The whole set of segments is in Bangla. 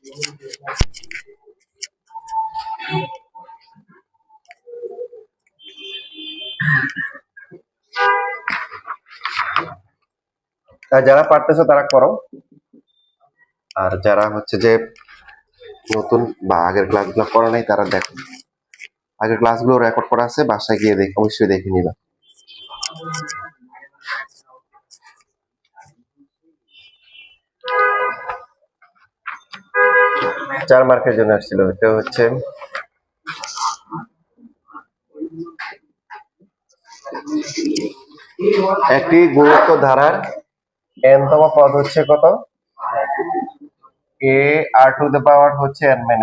যারা পারতেছো তারা করো, আর যারা হচ্ছে যে নতুন বা আগের ক্লাসগুলো করো নাই তারা দেখো। আগের ক্লাসগুলো রেকর্ড করা আছে, বাসায় গিয়ে অবশ্যই দেখে নিবা। 4 মার্কের জন্য আসছিল। এটা হচ্ছে একটি গুণিত ধারার n-তম পদ হচ্ছে কত? a r টু দ্য পাওয়ার হচ্ছে n - 1।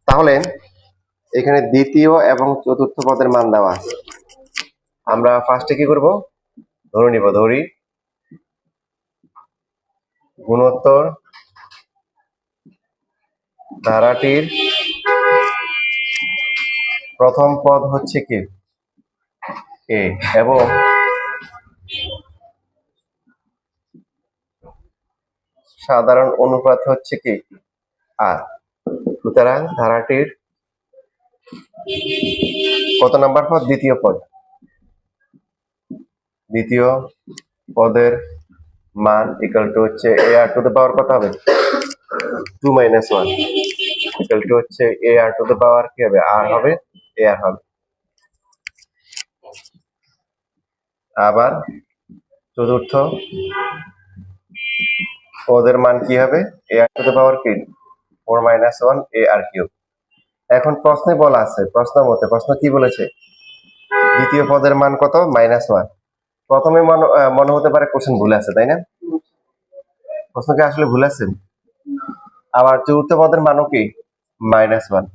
তাহলে এখানে দ্বিতীয় এবং চতুর্থ পদের মান দেওয়া আছে। আমরা ফার্স্টে কি করব? ধরে নিব, ধরি গুণোত্তর ধারাটির প্রথম পদ হচ্ছে কি a এবং সাধারণ অনুপাত হচ্ছে কি r। সুতরাং ধারাটির কত নাম্বার পদ? দ্বিতীয় পদ। দ্বিতীয় পদের মান ইকুয়াল টু হচ্ছে a r টু দ্য পাওয়ার কত হবে? 2 - 1 ইকুয়াল টু হচ্ছে a r টু দ্য পাওয়ার কি হবে? r হবে, a r হবে। আবার চতুর্থ পদের মান কি হবে? a r টু দ্য পাওয়ার কি 4 - 1 a r কিউব। এখন প্রশ্নে বলা আছে, প্রশ্ন কি বলেছে? দ্বিতীয় পদের মান কত? -1। প্রথমে মনে হতে পারে কোশ্চেন ভুল আছে, তাই না? প্রশ্ন কি আসলে ভুল আছে? আবার চতুর্থ পদের মানও কি -1।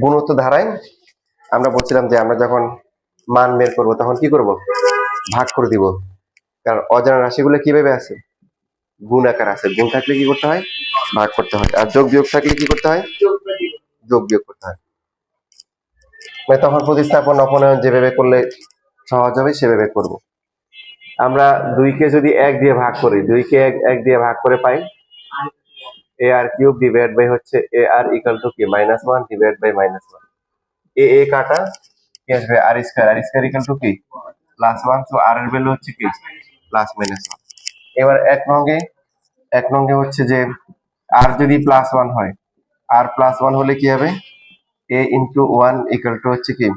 গুণোত্তর ধারায় আমরা বলছিলাম যে আমরা যখন মান বের করব তখন কি করব? ভাগ করে দিব। কারণ অজানা রাশিগুলো কিভাবে আছে? গুণ আকার আছে। গুণ থাকলে কি করতে হয়? ভাগ করতে হয়। আর যোগ বিয়োগ থাকলে কি করতে হয়? যোগ বিয়োগ করতে হয়। মানে তখন প্রতিস্থাপন অপনয়ন যেভাবে করলে সহজ হবে সেভাবে করব। আমরা 2 কে যদি 1 দিয়ে ভাগ করি, 2 কে 1 দিয়ে ভাগ করে পাই ar কিউব ডিভাইড বাই হচ্ছে ar ইকুয়াল টু কি -1 ডিভাইড বাই -1। a কাটা কি আসবে? r স্কয়ার ইকুয়াল টু কি +1। সো r এর ভ্যালু হচ্ছে কি +-1। এবার এক নঙ্গে হচ্ছে যে r যদি +1 হয়, r +1 হলে কি হবে? a ইনটু 1 ইকুয়াল টু হচ্ছে কি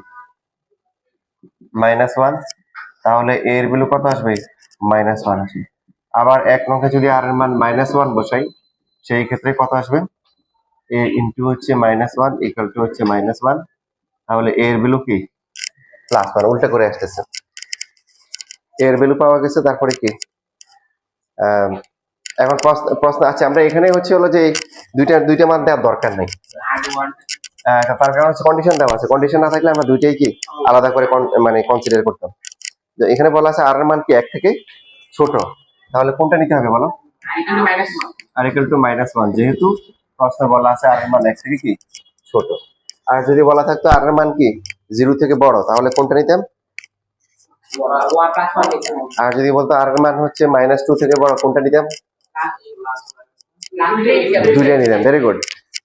-1। তাহলে a এর ভ্যালু কত আসবে? -1 আসবে। আবার এক নঙ্গে যদি r এর মান -1 বসাই, সেই ক্ষেত্রে কত আসবে? a ইনটু হচ্ছে -1 ইকুয়াল টু হচ্ছে -1। তাহলে a এর ভ্যালু কি +1। উল্টা করে আসতেছে। a এর ভ্যালু পাওয়া গেছে। তারপরে কি এখন প্রশ্ন আছে, আমরা এখানে হলো যে দুইটা মান দেওয়ার দরকার নেই। তার কারণ হচ্ছে কন্ডিশন দেওয়া আছে। কন্ডিশন না থাকলে আমরা দুইটাই কি আলাদা করে মানে কনসিডার করতাম। যে এখানে বলা আছে r এর মান কি 1 থেকে ছোট, তাহলে কোনটা নিতে হবে বলো? r equal to -1। যেহেতু প্রশ্নে বলা আছে r এর মান 1 থেকে কি ছোট। আর যদি বলা থাকতো r এর মান কি 0 থেকে বড়, তাহলে কোনটা নিতাম? আর যদি বলতো r এর মান হচ্ছে -2 থেকে বড়, কোনটা নিতাম? দুইটাই নিতাম। Very good.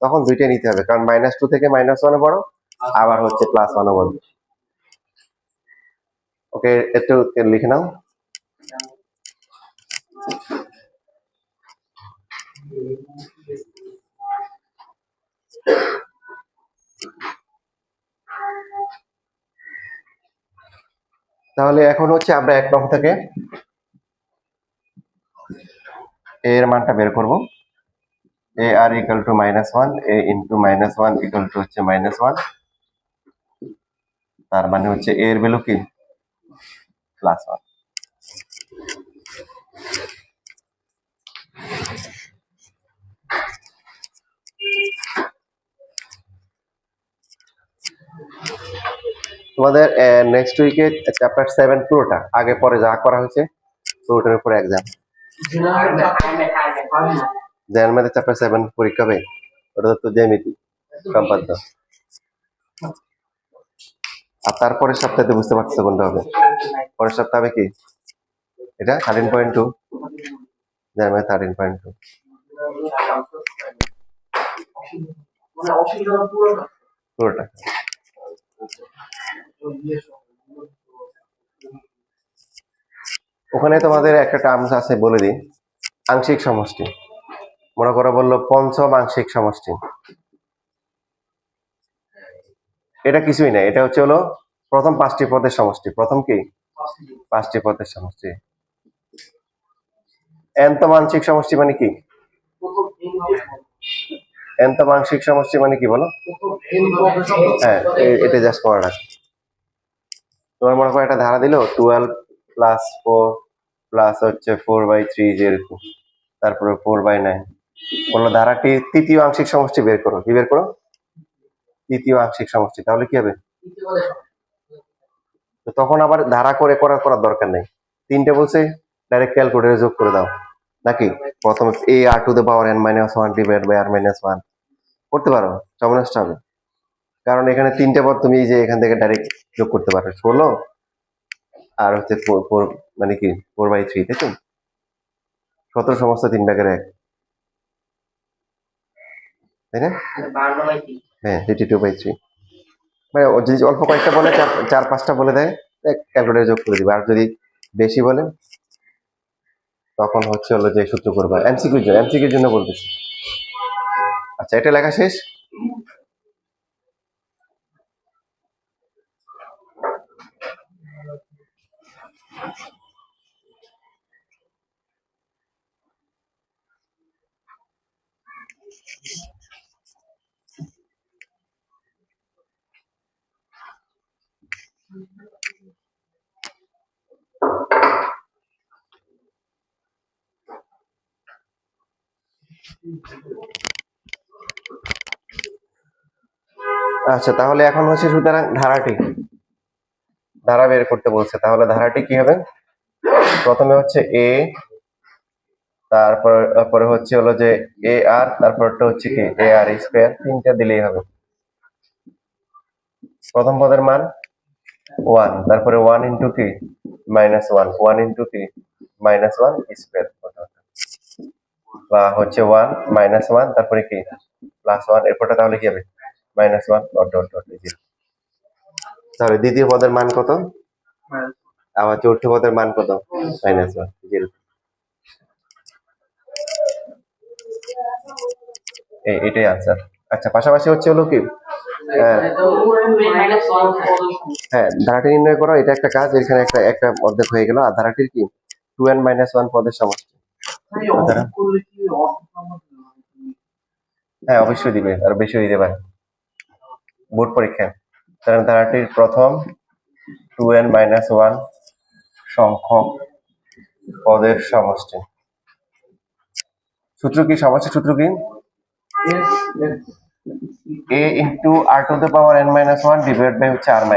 তখন দুইটাই নিতে হবে, কারণ -2 থেকে -1 বড়, আবার হচ্ছে +1 বড়। ওকে, একটু লিখে নাও। তাহলে এখন হচ্ছে আমরা 1 নং থেকে এর মানটা বের করব। ar equal to -1, a into -1 equal to হচ্ছে -1। তার মানে হচ্ছে a এর ভ্যালু কি +1। তোমাদের নেক্সট উইকে চ্যাপ্টার 7 পুরোটা আগে পরে যা করা হয়েছে পুরোটার উপরে एग्जाम। জেনারেল ম্যাথে চ্যাপ্টার 7 পরীক্ষা হবে। ওটা তো জ্যামিতি সম্পাদ্য। আর তারপরে সপ্তাহে বুঝতে পারছো কোনটা হবে। পরের সপ্তাহে কি এটা 13.2, যার মানে 13.2 পুরোটা। ওখানে তোমাদের একটা টার্মস আছে, বলে দিই। আংশিক সমষ্টি, মনে করো বললো পঞ্চম আংশিক সমষ্টি। এটা কিছুই না, এটা হচ্ছে হলো প্রথম 5টি পদের সমষ্টি। প্রথম কি 5টি পদের সমষ্টি। এনতম আংশিক সমষ্টি মানে কি? এনতম আংশিক সমষ্টি মানে কি বলো? হ্যাঁ, এটা জাস্ট পড়া রাখো। তোমার মনে করো একটা ধারা দিল 12 প্লাস 4 প্লাস হচ্ছে 4/3 যেরকম, তারপরে 4/9, বললো ধারাটি তৃতীয় আংশিক সমষ্টি বের করো। কি বের করো? তৃতীয় আংশিক সমষ্টি। তাহলে কি হবে? তো তখন আবার ধারা করে করার দরকার নেই। 3টে বলছে ডাইরেক্ট ক্যালকুলেটরে যোগ করে দাও, নাকি প্রথমে a r to the power n minus 1 divide by r minus 1 করতে পারো, সময় নষ্ট হবে। কারণ এখানে 3টে পদ তুমি যে এখান থেকে ডাইরেক্ট যোগ করতে পারো, 16 আর হচ্ছে 4 মানে কি 4/3, তাই তো? 17 সমস্ত 3/1, তাই না? হ্যাঁ, 32/3। মানে যদি অল্প কয়েকটা বলে, 4-5টা বলে দেয়, ক্যালকুলেটরে যোগ করে দিবে। আর যদি বেশি বলে তখন হচ্ছে হলো যে সূত্র করবা। এমসিকিউর জন্য বলতেছি। আচ্ছা, এটা লেখা শেষ। আচ্ছা, তাহলে এখন হচ্ছে সুতরাং ধারা বের করতে বলছে। তাহলে ধারাটি কি হবে? প্রথমে হচ্ছে এ, তারপরে হচ্ছে হলো যে এ আর, তারপরটা হচ্ছে কি এ আর স্কোয়ার, 3টা দিলেই হবে। প্রথম পদের মান 1, তারপরে 1 ইন্টু কি -1, 1 ইন্টু কি -1 স্কোয়ার, বা হচ্ছে 1 -1 তারপরে কি +1, এরপরটা তাহলে কি হবে -1 ডট ডট ডট 0। তাহলে দ্বিতীয় পদের মান কত? আবার চতুর্থ পদের মান কত? -1 0। এটাই আনসার। আচ্ছা, পাশাপাশি হচ্ছে হলো কি হ্যাঁ, ধারাটি নির্ণয় করো, এটা একটা কাজ। এখানে একটা অর্ধেক হয়ে গেল। আর ধারাটির কি 2n - 1 পদের সমষ্টি। হ্যাঁ, অবশ্যই দিবে, আর বেশি দিতে পারে বোর্ড পরীক্ষায়। কারণ ধারাটির প্রথম 2n - 1 সংখ্যক পদের সমষ্টি। সূত্র কি? সমষ্টির সূত্র কি? a into r to the power n - 1 divide by হচ্ছে r -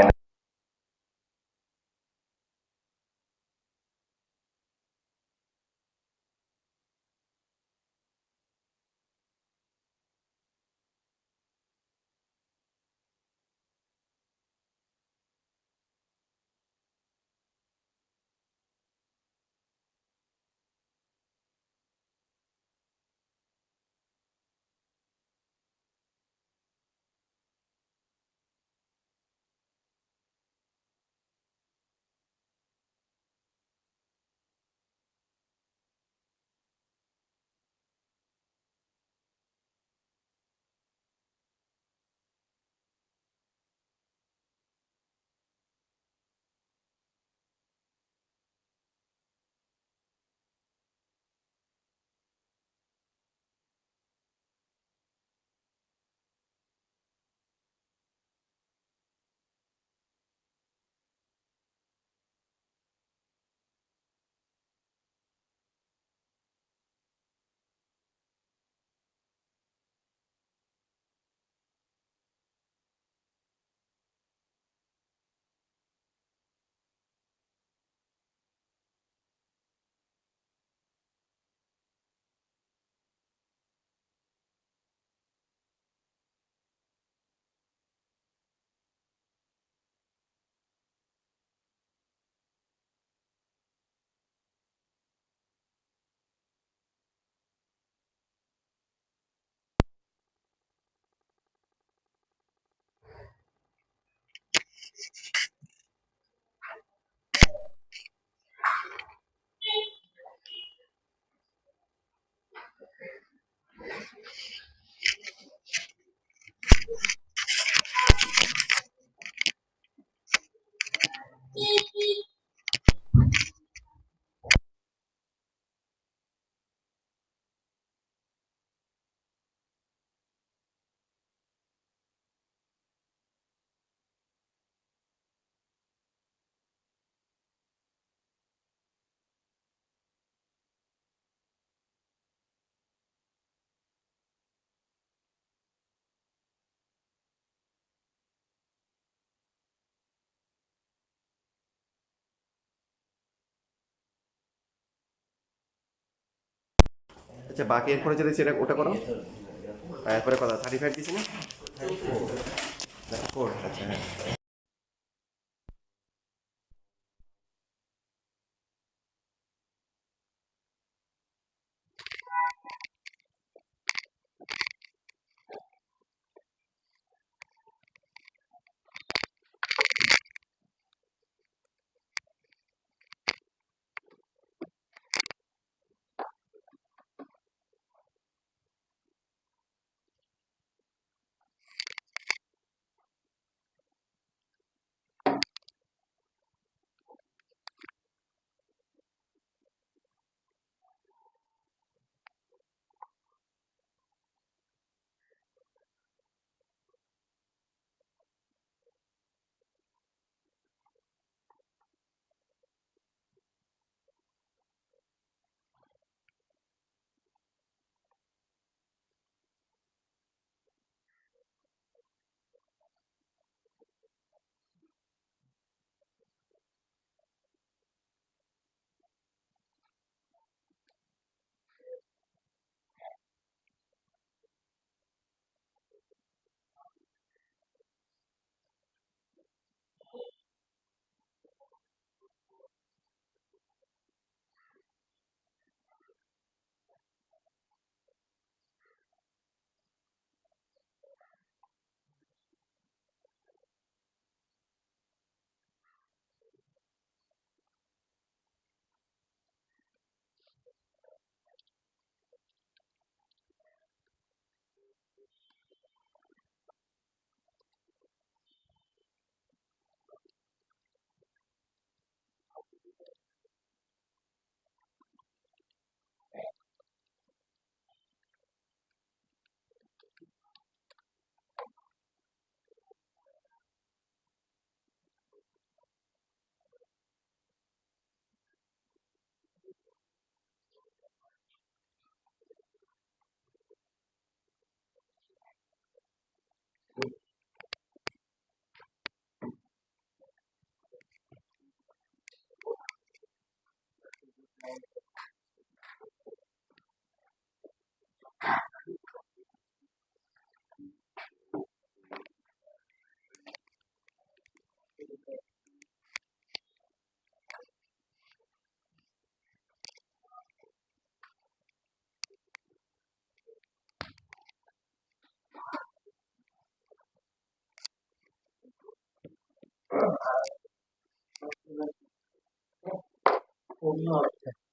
আচ্ছা বাকি এরপরে যদি সেটা ওটা করো, এরপরে কথা 35 দিছি না, 4, আচ্ছা হ্যাঁ।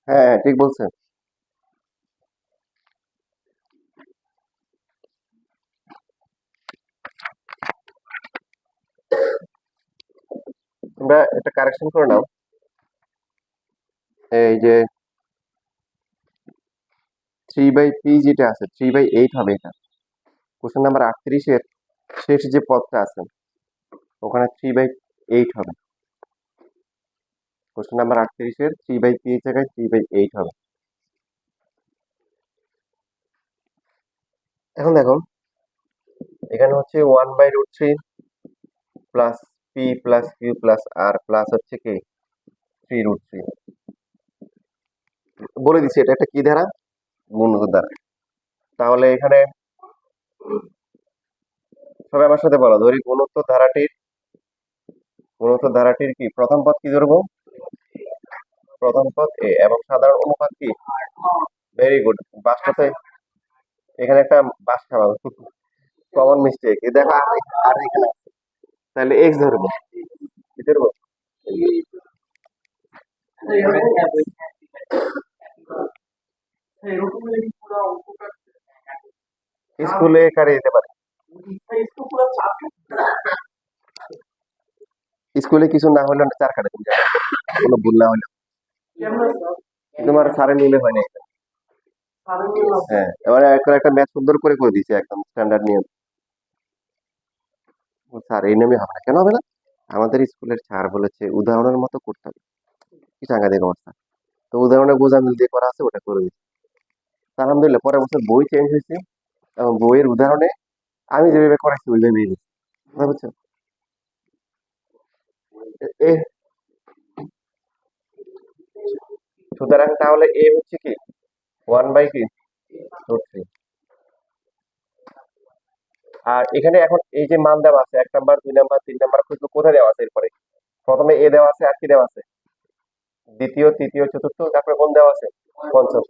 হ্যাঁ হ্যাঁ, ঠিক বলছেন। তোমরা এটা কারেকশন করে নাও, এই যে 3/p যেটা আছে 3/8 হবে এটা। কোশ্চেন নাম্বার 38-এর শেষ যে পদটা আছে ওখানে 3/8 হবে। কোশ্চেন নাম্বার 38-এর 3/p এর জায়গায় 3/8 হবে। এখন দেখো এখানে হচ্ছে 1/√3 plus P plus Q plus R plus হচ্ছে কি 3√3। বলে দিচ্ছি এটা একটা কি ধারা, গুণক ধারা। তাহলে এখানে সবাই আমার সাথে বলো, ধরি গুণোত্তর ধারাটির কি প্রথম পদ কি ধরবো, প্রথম পদ এ এবং সাধারণ অনুপাত কি, ভেরি গুড। বাসটাতে এখানে একটা বাস খাওয়া কমন মিস্টেক, এই দেখো আর এখানে তাহলে এক্স ধরবো, কি ধরবো, স্কুলে কারে দিতে পারে, স্কুলে কিছু না হলে চার কাটে, তুমি জানো, কোনো ভুল না হলে তোমার সারে নিলে হয় না এটা। হ্যাঁ এবারে একটা ম্যাথ সুন্দর করে করে দিয়েছে একদম স্ট্যান্ডার্ড নিয়ম। স্যার এই নিয়মে হবে না, কেন হবে না, আমাদের স্কুলের স্যার বলেছে উদাহরণের মতো করতে হবে, কি সাংঘাতিক অবস্থা। তো উদাহরণে গোজামিল দিয়ে করা আছে ওটা করে দিচ্ছি। আলহামদুলিল্লাহ পরের বছর বই চেঞ্জ হয়েছে এবং বইয়ের উদাহরণে আমি যেভাবে করাচ্ছি ওইভাবেই দিচ্ছি, বুঝছো। এ সুতরাং তাহলে এ হচ্ছে কি 1/কি রুট থ্রি। আর এখানে এখন এই যে মান দেওয়া আছে 1 নাম্বার 2 নাম্বার 3 নাম্বার খুঁজবো, কোথায় দেওয়া আছে? এরপরে প্রথমে এ দেওয়া আছে, আর কি দেওয়া আছে? দ্বিতীয়, তৃতীয়, চতুর্থ, তারপরে কোন দেওয়া আছে? পঞ্চম।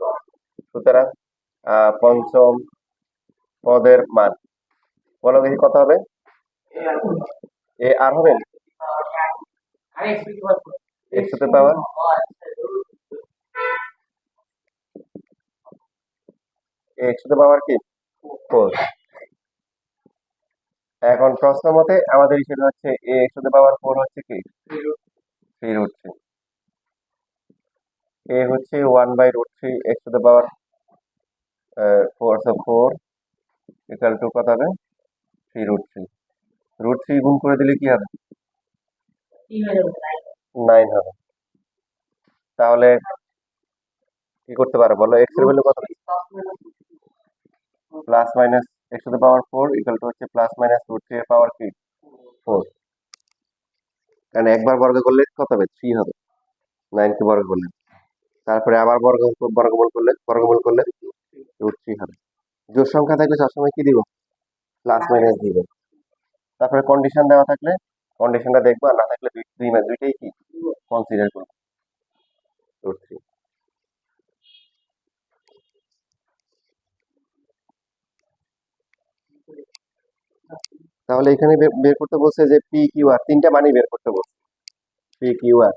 সুতরাং পঞ্চম পদের মান বলো দেখি কত হবে? এ আর হবে x two the power x two the পাওয়ার কি 4। এখন প্রশ্ন মতে আমাদের হিসেবে হচ্ছে এ এক্স টু দ্য পাওয়ার 4 হচ্ছে কি 3 রুট 3। এ হচ্ছে 1/√3 x two the power 4, so 4 equal to কত হবে? 3 রুট 3। রুট 3 গুণ করে দিলে কি হবে? 9 হবে। তাহলে কি করতে পারো বলো? এক্স এর ভ্যালু কত? Plus minus x two the power 4 equal to হচ্ছে প্লাস মাইনাস রুট 3 এর পাওয়ার কি 4। কারণ একবার বর্গ করলে কত হবে? 3 হবে। 9 কে বর্গ করলে, তারপরে আবার বর্গমূল করলে রুট 3 হবে। জোড় সংখ্যা থাকলে সবসময় কি দিব? প্লাস মাইনাস দিব। তারপরে কন্ডিশন দেওয়া থাকলে কন্ডিশনটা দেখবো, আর না থাকলে দুইটাই কি কনসিডার করবো। রুট 3। তাহলে এখানে বের করতে বলছে যে পি কিউ আর, তিনটা মানই বের করতে বলছে। পি কিউ আর,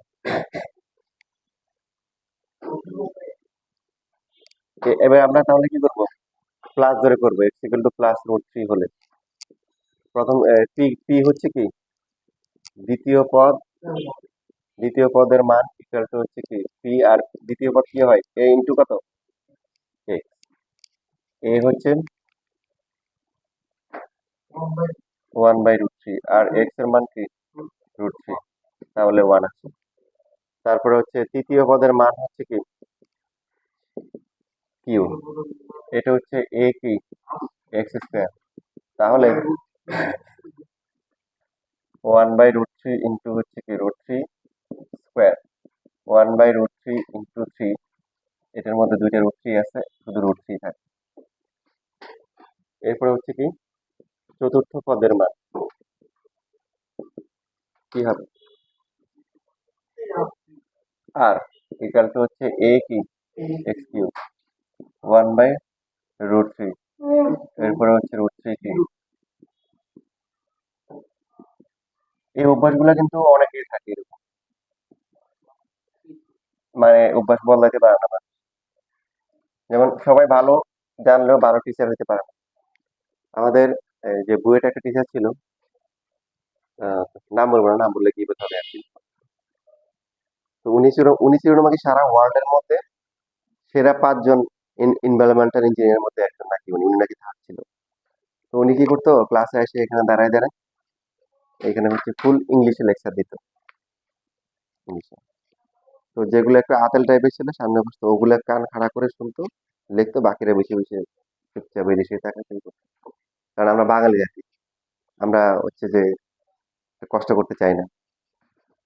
এবার আমরা তাহলে কি করব? প্লাস ধরে করবো, x equal to plus root 3 হলে প্রথম পি পি হচ্ছে কি দ্বিতীয় পদের মান ইকুয়াল টু হচ্ছে কি পি, আর দ্বিতীয় পদ কি হয়? এ ইন্টু কত? এক্স। এ হচ্ছে 1/√3 আর এক্স এর মান কি রুট 3, তাহলে 1 আছে। তারপরে হচ্ছে তৃতীয় পদের মান হচ্ছে কি কিউ, এটা হচ্ছে এ কি এক্স স্কোয়ার, তাহলে 1/√3 ইন্টু হচ্ছে কি রুট 3 স্কোয়ার, 1/√3 ইন্টু 3, এটার মধ্যে দুইটা রুট 3 আছে, শুধু রুট 3 থাকে। এরপরে হচ্ছে কি চতুর্থ পদের মান কি হবে? আর ইকুয়াল টু হচ্ছে এ কি এক্স কিউ 1/√3, এরপরে হচ্ছে রুট 3 কি। এই অভ্যাসগুলো কিন্তু অনেকেই থাকে এরকম, মানে অভ্যাস বদলাইতে পারে না। যেমন সবাই ভালো জানলেও ভালো টিচার হতে পারে না। আমাদের যে বুয়েট একটা টিচার ছিল, আহ, নাম বলবো না, নাম বললে কি হবে আর কি। তো উনি ছিল নাকি সারা ওয়ার্ল্ডের মধ্যে সেরা 5 জন এনভায়রনমেন্টাল ইঞ্জিনিয়ারের মধ্যে একজন নাকি, উনি নাকি থাকছিল। তো উনি কি করতো? ক্লাসে এসে এখানে দাঁড়ায় দাঁড়ায় এখানে হচ্ছে ফুল ইংলিশে লেকচার দিত, ইংলিশে। তো যেগুলো একটু আতেল টাইপের ছিল সামনে বসতো, ওগুলো কান খাড়া করে শুনতো, লিখতো, বাকিরা বেশি বেশি চুপচাপ বেরিয়ে থাকা শুরু করতো। কারণ আমরা বাঙালি জাতি, আমরা হচ্ছে যে কষ্ট করতে চাই না।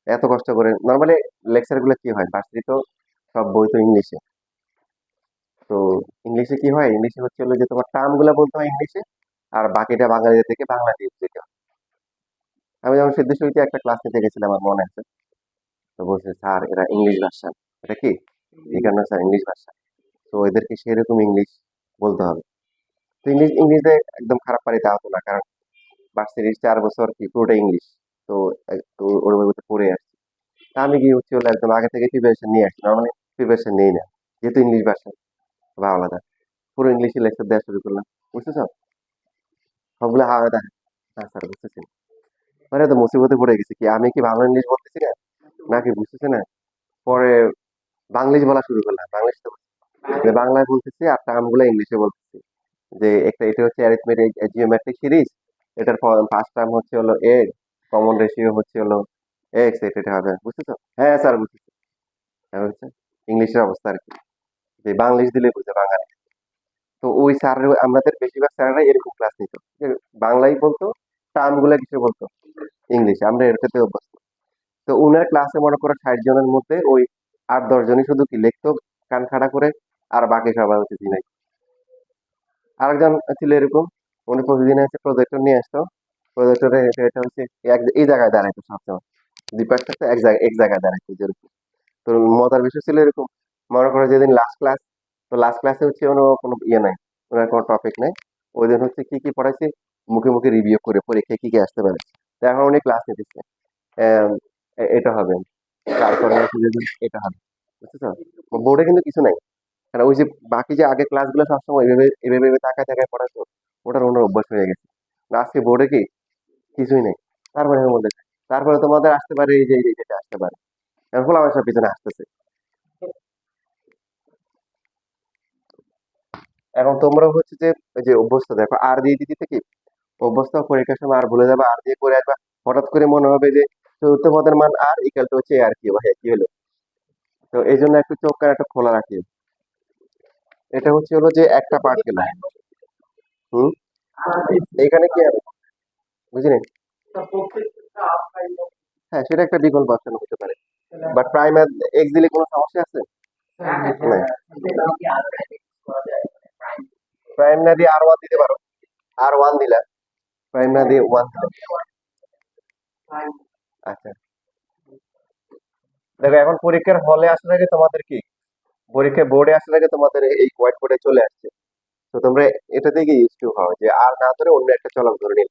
এত কষ্ট করে নর্মালি লেকচার গুলো কি হয়, ভার্সিটি তো সব বই তো ইংলিশে। তো ইংলিশে কি হয়? ইংলিশে হচ্ছে হলো যে তোমার টার্ম গুলা বলতে হয় ইংলিশে, আর বাকিটা বাঙালিদের থেকে বাংলা দিয়ে যেতে হয়। আমি যেমন সিদ্ধেশ্বরীতে একটা ক্লাস নিতে গেছিলাম, আমার মনে আছে। তো বলছে স্যার এরা ইংলিশ ভার্সন। এটা কি? এখানে স্যার ইংলিশ ভার্সন, তো এদেরকে সেরকম ইংলিশ বলতে হবে। তো ইংলিশে একদম খারাপ পারি তা হতো না, কারণ ভার্সিটির 4 বছর কি পুরোটা ইংলিশ। তো তো ওর মধ্যে পড়ে আসছি। তা আমি গিয়ে হচ্ছে হলো একদম আগে থেকে প্রিপারেশন নিয়ে আসছি, নর্মালি প্রিপারেশন নেই না, যেহেতু ইংলিশ ভার্সন বা আলাদা। পুরো ইংলিশে লেকচার দেওয়া শুরু করলাম, বুঝতেছ? সবগুলো আলাদা। হ্যাঁ স্যার বুঝতেছি। মানে তো মুসিবতে পড়ে গেছি, কি আমি কি ভালো ইংলিশ বলতেছি না নাকি বুঝতেছি না। পরে বাংলিশ বলা শুরু করলাম, বাংলিশ তো বাংলায় বলতেছি আর টার্ম গুলো ইংলিশে বলতেছি। যে একটা এটা হচ্ছে অ্যারিথমেটিক জিওমেট্রিক সিরিজ, এটার ফার্স্ট টার্ম হচ্ছে হলো এ, কমন রেশিও হচ্ছে হলো এক্স, এটা হবে, বুঝতেছো? হ্যাঁ স্যার বুঝতেছি। হ্যাঁ বুঝছে। ইংলিশের অবস্থা আর কি, যে বাংলিশ দিলে বুঝে বাঙালি। তো ওই স্যার, আমাদের বেশিরভাগ স্যারেরা এরকম ক্লাস নিত, যে বাংলাই বলতো, টার্ম গুলা কিছু বলতো ইংলিশে, আমরা এটাতে অভ্যস্ত। তো উনার ক্লাসে মনে করো 60 জনের মধ্যে ওই 8-10 জনই শুধু কি লিখতো কান খাড়া করে, আর বাকি সবাই হচ্ছে জি নাই। আরেকজন ছিল এরকম, উনি প্রতিদিন এসে প্রজেক্টর নিয়ে আসতো, প্রজেক্টরে এটা হচ্ছে এই জায়গায় দাঁড়াইতো সবসময়, দুই পাশ থাকতো, এক জায়গায় দাঁড়াইতো যেরকম। তো মজার বিষয় ছিল এরকম, মনে করো যেদিন লাস্ট ক্লাস, তো লাস্ট ক্লাসে হচ্ছে কোনো ইয়ে নাই, ওনার কোনো টপিক নাই, ওই দিন হচ্ছে কি কি পড়াইছে মুখে মুখে রিভিউ করে পরীক্ষায় কি কি আসতে পারে। তো এখন উনি ক্লাস নিতেছে, আহ, এটা হবে, তারপরে হচ্ছে যে এটা হবে, বুঝছো? বোর্ডে কিন্তু কিছু নাই, কারণ ওই যে বাকি যে আগে ক্লাসগুলো সবসময় এভাবে এভাবে এভাবে তাকায় তাকায় পড়াতো, ওটার ওনার অভ্যাস হয়ে গেছে। না, আজকে বোর্ডে কি কিছুই নেই, তারপরে এর মধ্যে তারপরে তোমাদের আসতে পারে এই যে যেটা আসতে পারে, এখন খোলা আমার পিছনে আসতেছে। এখন তোমরা হচ্ছে যে ওই যে অভ্যস্ত, দেখো আর দিয়ে দিতে কি অভ্যস্ত, পরীক্ষার সময় আর ভুলে যাবে, আর দিয়ে করে আসবা, হঠাৎ করে মনে হবে যে চতুর্থ পদের মান আর ইকাল টু হচ্ছে আর কি ভাই কি হলো। তো এই জন্য একটু চোখ কান একটু খোলা রাখি। এটা হচ্ছে হলো যে একটা পার্ট গেল। হুম, এইখানে কি হবে বুঝলি? হ্যাঁ, সেটা একটা বিকল্প অপশন হতে পারে, বাট প্রাইম এক্স দিলে কোনো সমস্যা আছে? নাই। প্রাইম না দিয়ে আর ওয়ান দিতে পারো, আর ওয়ান দিলা, প্রাইম না দিয়ে ওয়ান দিলে। আচ্ছা, দেখো এখন পরীক্ষার হলে আসার আগে তোমাদের কি, পরীক্ষায় বোর্ডে আসার আগে তোমাদের এই হোয়াইট বোর্ডে চলে আসছে, তো তোমরা এটা থেকে ইউজ টু হও যে আর না ধরে অন্য একটা চলক ধরে নিল।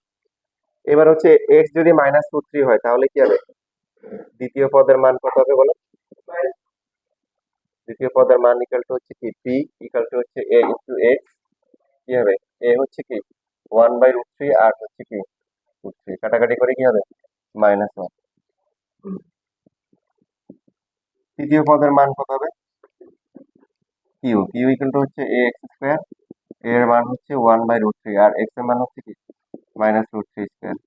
এবার হচ্ছে এক্স যদি -√3 হয় তাহলে কি হবে? দ্বিতীয় পদের মান কত হবে বলো? দ্বিতীয় পদের মান ইকাল টু হচ্ছে কি পি ইকাল টু হচ্ছে এ ইন্টু এক্স, কি হবে? এ হচ্ছে কি 1/√3, আর হচ্ছে কি √3, কাটাকাটি করে কি হবে? -1। তৃতীয় পদের মান কত হবে? কিউ, কিউ ইকাল টু হচ্ছে এ এক্স স্কোয়ার, এর মান হচ্ছে 1/√3, আর এক্স এর মান হচ্ছে কি -√3²।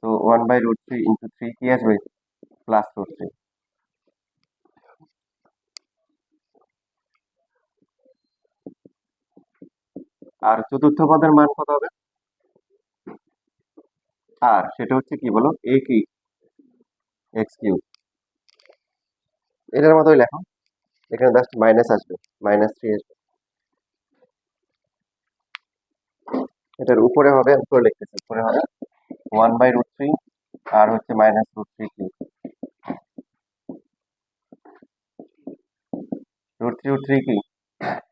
তো 1/√3 ইন্টু 3 কি আসবে? +√3। আর চতুর্থ পদের মান কত হবে? আর সেটা হচ্ছে কি বলো, এ কি x³ এটার মতোই লেখো, এখানে জাস্ট মাইনাস আসবে, -3 আসবে। এটার উপরে হবে, উপরে লিখতেছি, উপরে হবে 1/√3, আর হচ্ছে -√3 √3 কি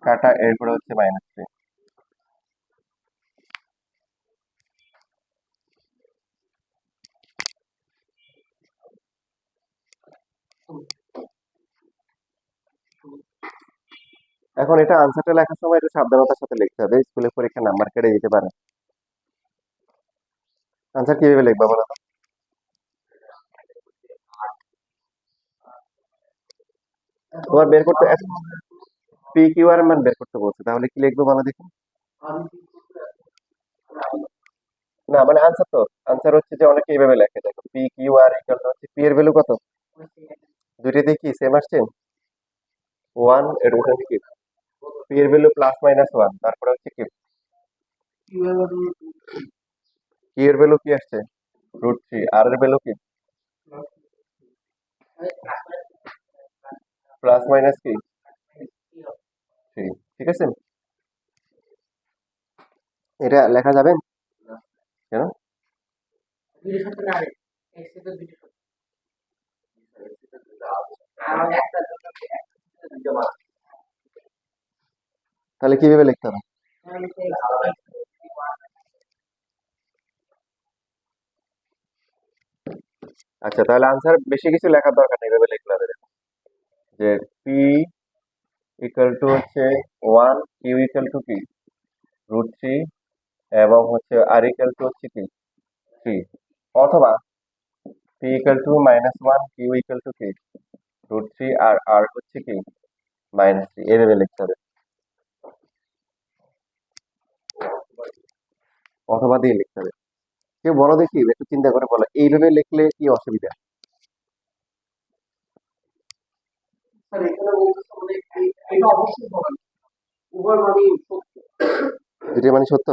কাটা, এরপরে হচ্ছে -3। এখন এটা আনসারটা লেখার সময় একটু সাবধানতার সাথে লিখতে হবে, স্কুলের পরীক্ষা নাম্বার কেটে দিতে পারে। আনসার কিভাবে লিখবা বলো তো? তোমার বের করতে পি কিউ আর মান বের করতে বলছে, তাহলে কি লিখবো বলো দেখি? না মানে আনসার তো, আনসার হচ্ছে যে অনেকে এইভাবে লেখে, দেখো পি কিউ আর ইকুয়াল টু হচ্ছে পি এর ভ্যালু কত, দুইটাতে কি সেম আসছে, ওয়ান, এর ওখানে কি পি এর ভ্যালু +-1, তারপরে হচ্ছে কি কি এর ভ্যালু কি আসছে √3, আর এর ভ্যালু কি প্লাস মাইনাস কি 3, ঠিক আছে? এটা লেখা যাবে কেন? তাহলে কিভাবে লিখতে হবে? আচ্ছা, তাহলে আনসার বেশি কিছু লেখার দরকার নেই, এভাবে লিখলে হবে, দেখো যে পি ইকুয়াল টু হচ্ছে 1, কিউ ইকুয়াল টু কি √3, এবং হচ্ছে আর ইকুয়াল টু হচ্ছে কি 3, অথবা p equal to -1, q equal to কি √3, আর আর হচ্ছে কি -3, এভাবে লিখতে হবে, অথবা দিয়ে লিখতে হবে। কেউ বলো দেখি, একটু চিন্তা করে বলো এইভাবে লিখলে কি অসুবিধা? দুটোই মানে সত্য?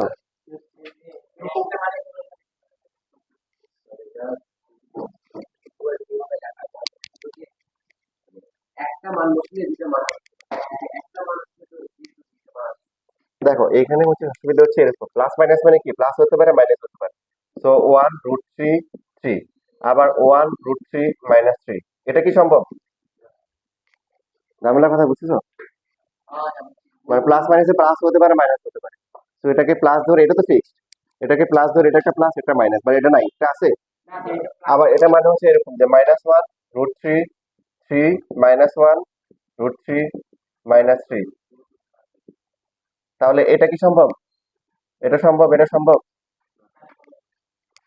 দেখো এখানে হচ্ছে সুবিধা হচ্ছে এরকম, প্লাস মাইনাস মানে কি, প্লাস হতে পারে মাইনাস হতে পারে। তো 1√3 3, আবার 1√3 - 3, এটা কি সম্ভব? ঝামেলার কথা বুঝছো? মানে প্লাস মাইনাসে প্লাস হতে পারে মাইনাস হতে পারে। তো এটাকে প্লাস ধরে, এটা তো ফিক্সড, এটাকে প্লাস ধরে এটা একটা প্লাস এটা মাইনাস, মানে এটা নাই, এটা আছে। আবার এটা মানে হচ্ছে এরকম যে -1√3 3 -1√3 - 3, তাহলে এটা কি সম্ভব? এটা সম্ভব, এটা সম্ভব।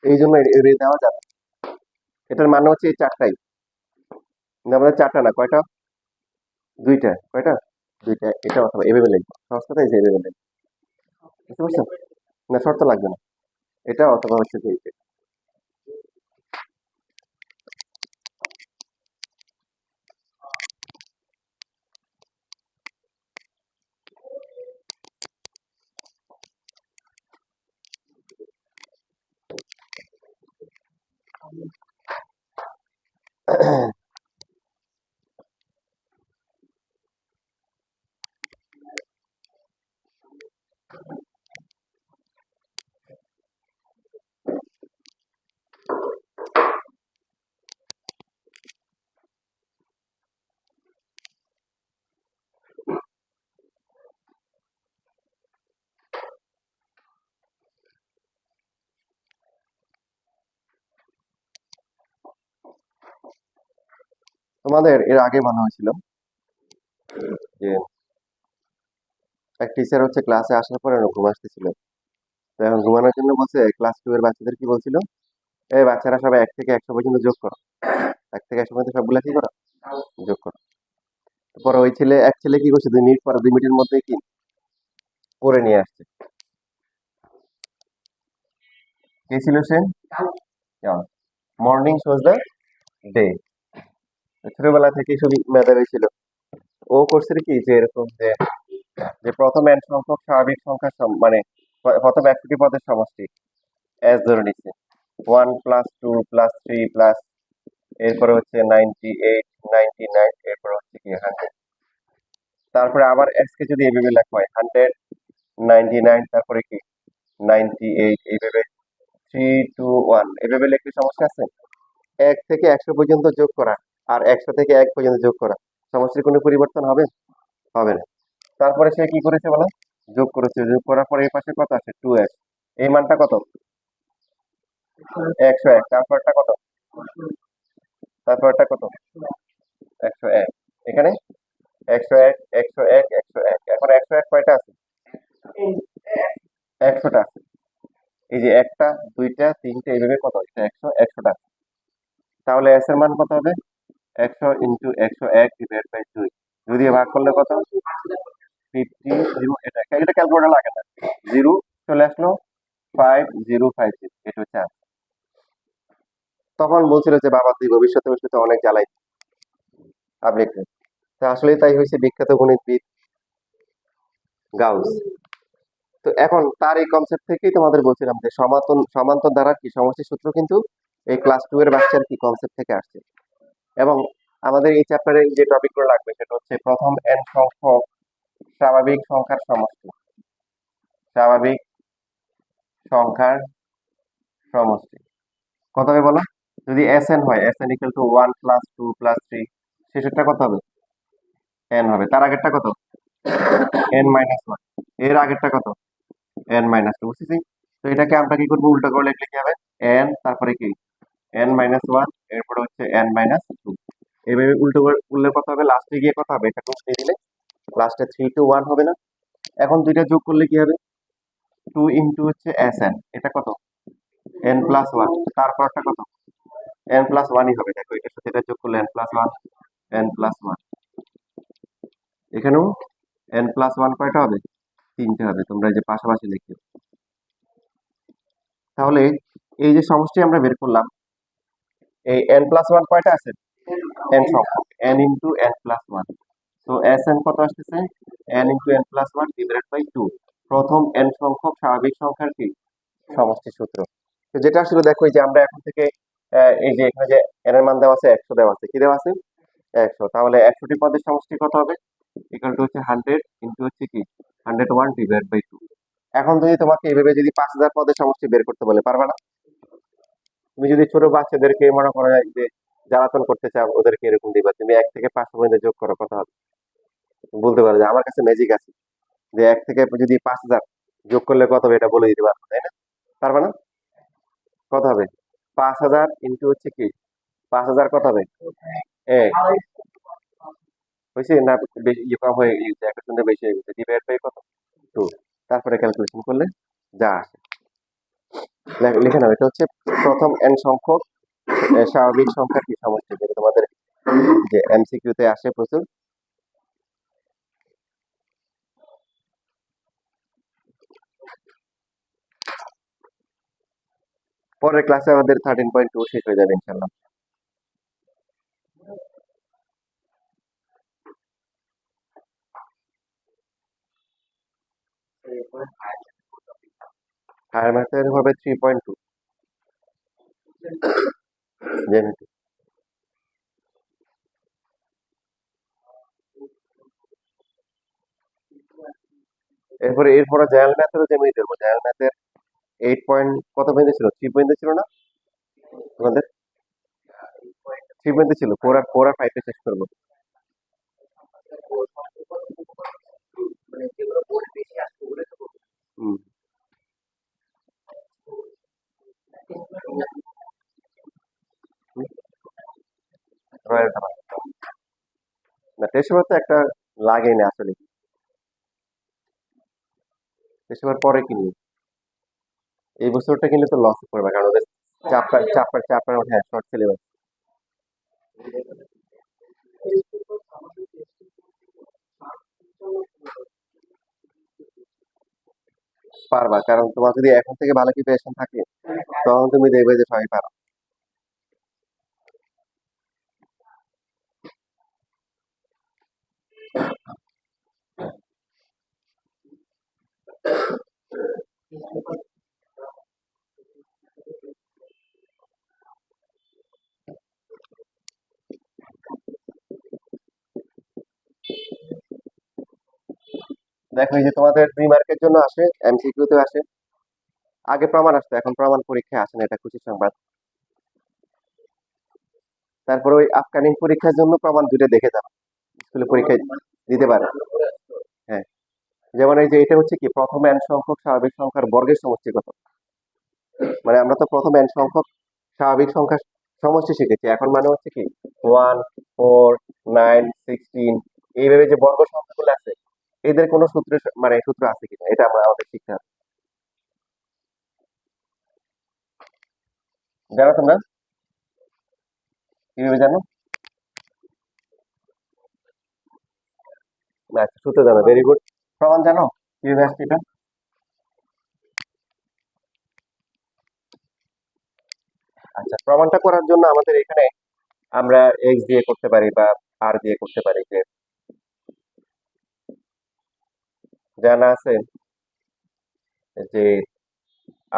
এই জন্য দেওয়া যাবে। এটার মানে হচ্ছে এই চারটাই, আমাদের চারটা না, কয়টা? দুইটা, কয়টা? দুইটা, এটা অথবা এভাবে লিখবো, সহজ কথা এই যে এভাবে লিখবো, বুঝতে পারছো? না শর্ত লাগবে না, এটা অথবা হচ্ছে যে এইটা। তোমাদের এর আগে মনে হয়েছিল যে এক টিচার হচ্ছে ক্লাসে আসার পরে ঘুম আসতেছিল, তো এখন ঘুমানোর জন্য বলছে, ক্লাস 2 এর বাচ্চাদের কি বলছিল, এই বাচ্চারা সবাই 1 থেকে 100 পর্যন্ত যোগ করো, 1 থেকে 100 পর্যন্ত সবগুলা কি করো, যোগ করো। পরে ওই ছেলে, এক ছেলে কি করছে, 2 মিনিট পরে, 2 মিনিটের মধ্যে কি করে নিয়ে আসছে। কে ছিল সে? Morning shows the day. ছোটবেলা থেকে সবই মেধাবী ছিল। ও করছে কি যে এরকম যে, যে প্রথম n সংখ্যক স্বাভাবিক সংখ্যার মানে প্রথম 1টি পদের সমষ্টি এস ধরে নিচ্ছে, 1 + 2 + 3 প্লাস, এরপরে হচ্ছে 98 99, এরপরে হচ্ছে কি 100। তারপরে আবার এস কে যদি এইভাবে লেখা হয় 100 99, তারপরে কি 98, এইভাবে 3 2 1 এভাবে লিখলে সমস্যা আছে? 1 থেকে 100 পর্যন্ত যোগ করা আর 100 থেকে 1 পর্যন্ত যোগ করা, সমষ্টির কোনো পরিবর্তন হবে? হবে না। তারপরে সে কি করেছে বলো, যোগ করেছে, যোগ করার পরে এই পাশে কত আছে, 2s, এই মানটা কত, 101, তারপরটা কত, তারপরটা কত, 101, এখানে 101 101 101, এখন 101 কয়টা আছে, 100টা আছে। এই যে একটা দুইটা তিনটা এইভাবে কত, এটা 100 100টা। তাহলে এস এর মান কত হবে, 100 × 101/2, যদি ভাগ করলে কত, 50 0, এটা এটা ক্যালকুলেটর লাগে না, 0 চলে আসলো, 5056, এটা হচ্ছে answer। তখন বলছিল যে বাবা তুই ভবিষ্যতে বসে তো অনেক জ্বালাই পাবলিককে, তো আসলে তাই হয়েছে, বিখ্যাত গণিতবিদ গাউস। তো এখন তার এই কনসেপ্ট থেকেই তোমাদের বলছিলাম যে সমান্তর সমান্তর দ্বারা কি সমষ্টি সূত্র কিন্তু এই ক্লাস 2 এর বাচ্চার কি কনসেপ্ট থেকে আসছে। এবং আমাদের এই চ্যাপ্টারে যে টপিকগুলো লাগবে সেটা হচ্ছে প্রথম n সংখ্যক স্বাভাবিক সংখ্যার সমষ্টি, স্বাভাবিক সংখ্যার সমষ্টি কত হবে বলো, যদি Sn হয়, Sn = 1 + 2 + 3, শেষেরটা কত হবে, n হবে। তার আগেরটা কত, n-1, এর আগেরটা কত, n-2, বুঝছিস? তো এটাকে আমরা কি করবো, উল্টো করে লিখলে কি হবে, n তারপরে কি n-1, এরপরে হচ্ছে n-2, এইভাবে উল্টো করে করলে কত হবে, লাস্টে গিয়ে কত হবে, এটা দিয়ে দিলে লাস্টে 3 to 1 হবে না। এখন দুইটা যোগ করলে কি হবে, 2 × হচ্ছে Sn, এটা কত, n+1, তারপরটা কত, n+1ই হবে। দেখো এটার সাথে এটা যোগ করলে n+1 n+1, এখানেও n+1 কয়টা হবে, 3টে হবে। তোমরা এই যে পাশাপাশি লিখে, তাহলে এই যে সমষ্টি আমরা বের করলাম, এই n+1 কয়টা আছে, n সংখ্যক, n × n+1। তো Sn কত আসতেছে, n × n+1 / 2, প্রথম n সংখ্যক স্বাভাবিক সংখ্যার কি সমষ্টি সূত্র। তো যেটা আসলে দেখো, এই যে আমরা এখন থেকে এই যে এখানে যে n এর মান দেওয়া আছে, 100 দেওয়া আছে, কি দেওয়া আছে, 100, তাহলে 100টি পদের সমষ্টি কত হবে, ইকুয়াল টু হচ্ছে 100 × হচ্ছে কি 101 ডিভাইড বাই 2। এখন যদি তোমাকে এইভাবে যদি 5000 পদের সমষ্টি বের করতে বলে, পারবা না? তুমি যদি ছোট বাচ্চাদেরকে মনে করো যে জ্বালাতন করতে চাও, ওদেরকে এরকম দিবা, তুমি 1 থেকে 500 পর্যন্ত যোগ করো, কত হবে? বলতে পারো যে আমার কাছে ম্যাজিক আছে, যে 1 থেকে যদি 5000 যোগ করলে কত হবে এটা বলে দিতে পারবো, তাই না? পারবা না? কত হবে? 5000 ইন্টু হচ্ছে কি 5000 কত হবে? এক হয়েছে না? বেশি কম হয়ে গেছে, একটা শূন্য বেশি হয়ে গেছে, ডিভাইড বাই কত? 2। তারপরে ক্যালকুলেশন করলে যা আসে লিখে নাও। এটা হচ্ছে প্রথম n সংখ্যক স্বাভাবিক সংখ্যার কি সমষ্টি, যেটা তোমাদের যে এমসিকিউ তে আসে প্রচুর। পরের ক্লাসে আমাদের 13.2 শেষ হয়ে যাবে ইনশাল্লাহ। হায়ার ম্যাথের হবে 3.2 জ্যামিতি। এরপরে জেনারেল ম্যাথেরও জ্যামিতি দেবো। জেনারেল ম্যাথের 8 পয়েন্ট কত পর্যন্ত ছিল? 3 পর্যন্ত ছিল না তোমাদের? 3 পর্যন্ত ছিল, 4 আর 5 টা শেষ করবো। হুম। রয়্যালটা ভালো। না, টেস্ট পেপার তো একটা লাগেই না আসলে। টেস্ট পেপার পরে কিনি, এই বছরটা কিনলে তো লস করবে, কারণ ওদের চাপটার মধ্যে শর্ট সিলেবাস। পারবা, কারণ তোমার যদি এখন থেকে ভালো প্রিপারেশন থাকে, তখন তুমি দেখবে যে সবাই পারো। দেখো, এই যে তোমাদের 2 মার্কের জন্য আসে, এমসিকিউ তে আসে। আগে প্রমাণ আসতো, এখন প্রমাণ পরীক্ষায় আসে না, এটা খুশি সংবাদ। তারপরে ওই আপকামিং পরীক্ষার জন্য প্রমাণ দুটো দেখে যাবে, স্কুলে পরীক্ষায় দিতে পারে। হ্যাঁ, যেমন এই যে এটা হচ্ছে কি প্রথম n সংখ্যক স্বাভাবিক সংখ্যার বর্গের সমষ্টি কত। মানে আমরা তো প্রথম n সংখ্যক স্বাভাবিক সংখ্যার সমষ্টি শিখেছি, এখন মানে হচ্ছে কি 1, 4, 9, 16 এইভাবে যে বর্গ সংখ্যাগুলো আছে, এদের কোনো সূত্র মানে সূত্র আছে কিনা এটা আমরা আমাদের শিখতে হবে। জানো তোমরা কিভাবে জানো? না, আচ্ছা, সূত্র জানো, ভেরি গুড। প্রমাণ জানো কিভাবে আসছে এটা? আচ্ছা, প্রমাণটা করার জন্য আমাদের এখানে আমরা এক্স দিয়ে করতে পারি বা আর দিয়ে করতে পারি। যে জানা আছে যে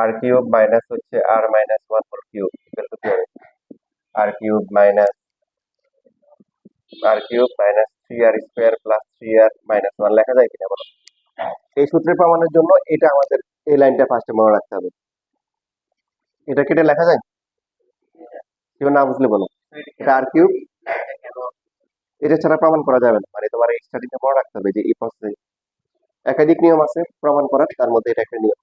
আর কিউব মাইনাস হচ্ছে R minus 1 whole cube equal to কি হবে? আর cube minus 3r² plus 3r−1 লেখা যায় কিনা বলো? এই সূত্রের প্রমাণের জন্য এটা আমাদের এই লাইনটা ফার্স্টে মনে রাখতে হবে। এটা কেটে লেখা যায়? কেউ না বুঝলে বলো। এটা আর কিউব, এটা ছাড়া প্রমাণ করা যাবে না, মানে তোমার এই স্টাডিটা মনে রাখতে হবে যে এই প্রসেসে একাধিক নিয়ম আছে প্রমাণ করার, তার মধ্যে এটা একটা নিয়ম।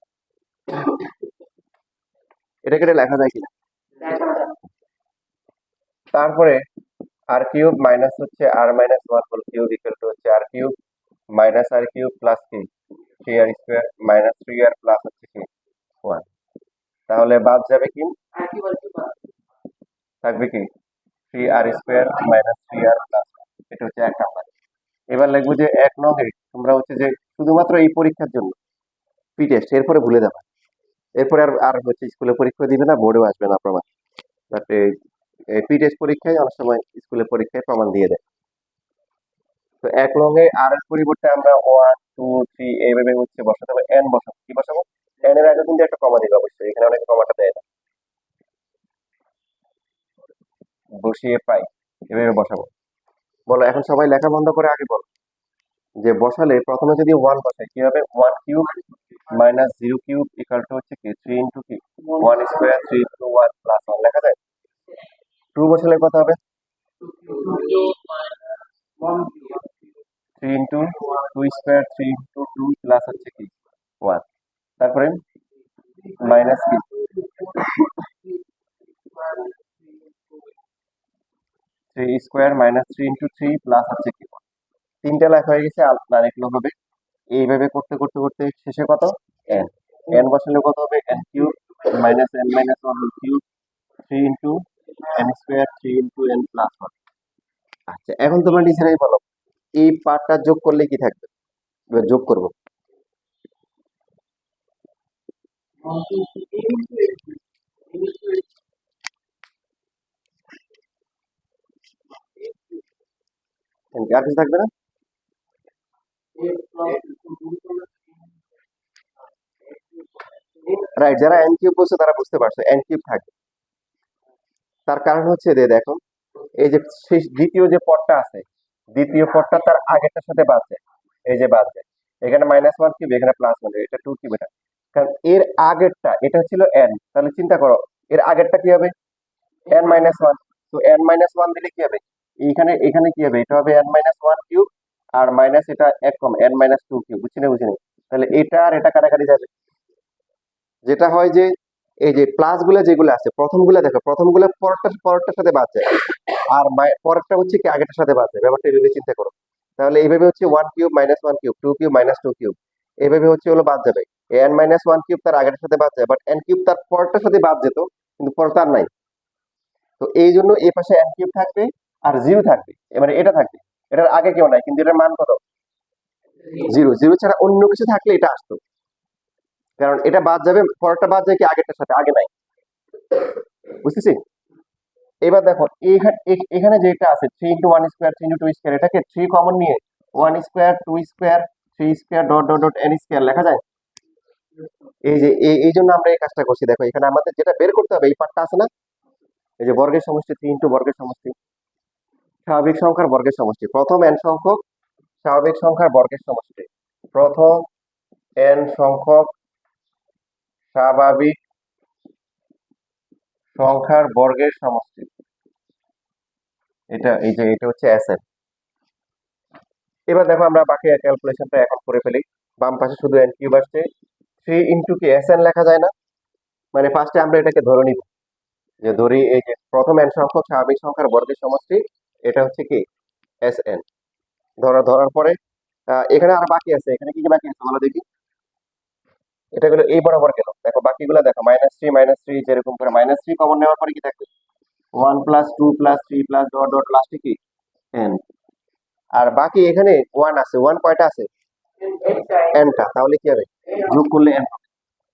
এটা কেটে লেখা যায় কিনা? তারপরে আর কিউব মাইনাস হচ্ছে r−1 whole cube equal to হচ্ছে আর কিউব মাইনাস আর কিউব প্লাস কি 3r² মাইনাস 3r প্লাস হচ্ছে কি 1। তাহলে বাদ যাবে কি, থাকবে কি 3r² মাইনাস 3r প্লাস। এটা হচ্ছে 1 নাম্বার। এবার লিখবো যে 1 নং তোমরা হচ্ছে যে শুধুমাত্র এই পরীক্ষার জন্য পি টেস্ট, এরপরে ভুলে যাবে। এরপরে আর আর হচ্ছে স্কুলে পরীক্ষা দিবে না, বোর্ডেও আসবে না প্রমাণ। বাট এই পি টেস্ট পরীক্ষায় অনেক সময় স্কুলে পরীক্ষায় প্রমাণ দিয়ে দেয়। তো 1 নং আর এর পরিবর্তে আমরা 1, 2, 3 এইভাবে হচ্ছে বসাতে হবে। এন বসাবো, কি বসাবো? এন এর আগে কিন্তু একটা কমা দিবে অবশ্যই, এখানে অনেক কমাটা দেয় না। বসিয়ে পাই এভাবে বসাবো। বলো, এখন সবাই লেখা বন্ধ করে আগে বলো যে বসালে প্রথমে যদি 1 বসাই কি হবে 1 cube minus 0 cube equal to হচ্ছে কি 3 ইনটু কি 1 স্কয়ার 3 ইনটু 1 প্লাস 1 লেখা যায়। 2 বসালে কত হবে 3 ইনটু 2 স্কয়ার 3 ইনটু 2 প্লাস হচ্ছে কি 1, তারপরে মাইনাস কি 3 স্কয়ার মাইনাস 3 ইনটু 3 প্লাস হচ্ছে কি 1। তিনটা লেখা হয়ে গেছে, আর একলো হবে। এইভাবে করতে করতে করতে শেষে কত n, n বসালে কত হবে n cube minus n minus 1 whole cube 3 into n square 3 into n plus 1। আচ্ছা, এখন তোমরা নিজেরাই বলো এই পার্টটা যোগ করলে কি থাকবে। এবার যোগ করব। আর কিছু থাকবে না। রাইট, যারা n কিউব বলছে তারা বুঝতে পারছো n কিউব থাকবে। তার কারণ হচ্ছে দেখো এই যে দ্বিতীয় যে পদটা আছে, দ্বিতীয় পদটা তার আগেরটার সাথে বাদ যায়। এই যে বাদ যায়, এখানে -1 কিউব এখানে +1, এটা 2 কিউব। এটা কারণ এর আগেরটা এটা ছিল n, তাহলে চিন্তা করো এর আগেরটা কি হবে n-1। তো n-1 দিলে কি হবে এখানে এখানে কি হবে, এটা হবে n-1 কিউব আর মাইনাস এটা এক কম n-2 কিউব। বুঝিনি। তাহলে এটা আর এটা কাটাকাটি যাবে, যেটা হয় যে এই যে প্লাস গুলা যেগুলো আছে প্রথমগুলা দেখো, প্রথমগুলা পরেরটার সাথে বাদ যায়, আর পরেরটা হচ্ছে কি আগেরটার সাথে বাদ যায়। ব্যাপারটা এইভাবে চিন্তা করো। তাহলে এইভাবে হচ্ছে 1 কিউব -1 কিউব 2 কিউব -2 কিউব, এইভাবে হচ্ছে হলো বাদ যাবে। n-1 কিউব তার আগেরটার সাথে বাদ যায়, বাট n কিউব তার পরেরটার সাথে বাদ যেত, কিন্তু পরেরটা আর নাই। তো এই জন্য এই পাশে n কিউব থাকবে আর 0 থাকবে, এবারে এটা থাকবে। এটার আগে কেউ নাই, কিন্তু এটার মান কত 0। 0 ছাড়া অন্য কিছু থাকলে এটা আসতো, কারণ এটা বাদ যাবে, পরেরটা বাদ যায় কি আগেরটার সাথে, আগে নাই। বুঝতেছি। এবার দেখো এখানে যেটা আছে 3 ইনটু 1 স্কয়ার 3 ইনটু 2 স্কয়ার, এটাকে 3 কমন নিয়ে 1 square 2 square 3 square dot dot dot n square লেখা যায়। এই যে এই জন্য আমরা এই কাজটা করছি। দেখো এখানে আমাদের যেটা বের করতে হবে এই পার্টটা আছে না, এই যে বর্গের সমষ্টি 3 ইনটু বর্গের সমষ্টি স্বাভাবিক সংখ্যার বর্গের সমষ্টি, প্রথম n সংখ্যক স্বাভাবিক সংখ্যার বর্গের সমষ্টি, প্রথম n সংখ্যক স্বাভাবিক সংখ্যার বর্গের সমষ্টি। এটা হচ্ছে Sn। এবার দেখো আমরা বাকি ক্যালকুলেশনটা এখন করে ফেলি। বাম পাশে শুধু n কিউব আসছে, 3 ইনটু কি Sn লেখা যায় না, মানে ফার্স্টে আমরা এটাকে ধরে নিব, যে ধরি এই যে প্রথম n সংখ্যক স্বাভাবিক সংখ্যার বর্গের সমষ্টি, এটা হচ্ছে কি Sn। ধরার পরে এখানে আর বাকি আছে, এখানে কি কি বাকি আছে বলো দেখি। এটা গেলো এই বরাবর গেল, দেখো বাকিগুলো দেখো -3 যেরকম করে -3 কমন নেওয়ার পরে কি থাকবে 1 plus 2 plus 3 plus dot dot লাস্টে কি n। আর বাকি এখানে 1 আছে, 1 কয়টা আছে nটা, তাহলে কি হবে যোগ করলে n,